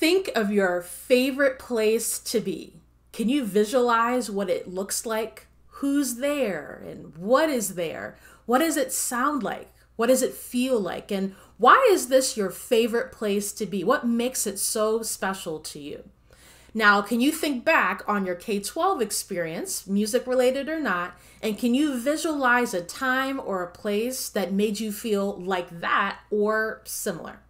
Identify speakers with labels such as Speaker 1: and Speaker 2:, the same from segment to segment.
Speaker 1: Think of your favorite place to be. Can you visualize what it looks like? Who's there and what is there? What does it sound like? What does it feel like? And why is this your favorite place to be? What makes it so special to you? Now, can you think back on your K-12 experience, music related or not, and can you visualize a time or a place that made you feel like that or similar?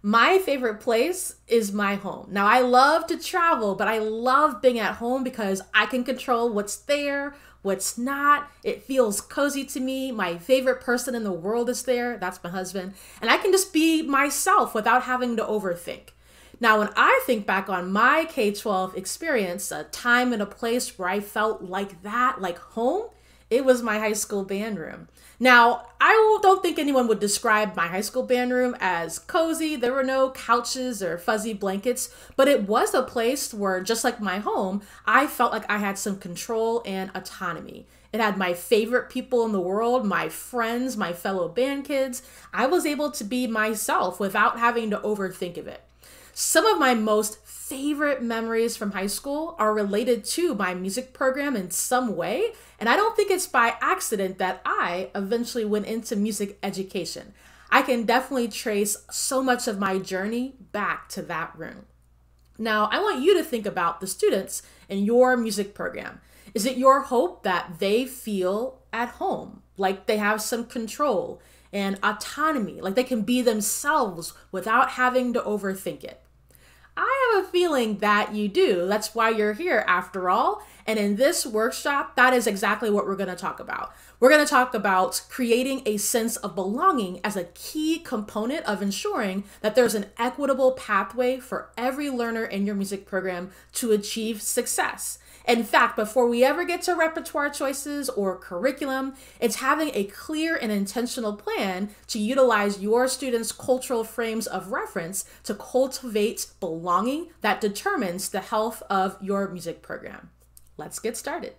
Speaker 1: My favorite place is my home. Now, I love to travel, but I love being at home because I can control what's there, what's not. It feels cozy to me. My favorite person in the world is there. That's my husband. And I can just be myself without having to overthink. Now, when I think back on my K-12 experience, a time and a place where I felt like that, like home, it was my high school band room. Now, I don't think anyone would describe my high school band room as cozy. There were no couches or fuzzy blankets, but it was a place where, just like my home, I felt like I had some control and autonomy. It had my favorite people in the world, my friends, my fellow band kids. I was able to be myself without having to overthink of it. Some of my most favorite memories from high school are related to my music program in some way, and I don't think it's by accident that I eventually went into music education. I can definitely trace so much of my journey back to that room. Now, I want you to think about the students in your music program. Is it your hope that they feel at home, like they have some control and autonomy, like they can be themselves without having to overthink it? I have a feeling that you do. That's why you're here after all. And in this workshop, that is exactly what we're going to talk about. We're going to talk about creating a sense of belonging as a key component of ensuring that there's an equitable pathway for every learner in your music program to achieve success. In fact, before we ever get to repertoire choices or curriculum, it's having a clear and intentional plan to utilize your students' cultural frames of reference to cultivate belonging that determines the health of your music program. Let's get started.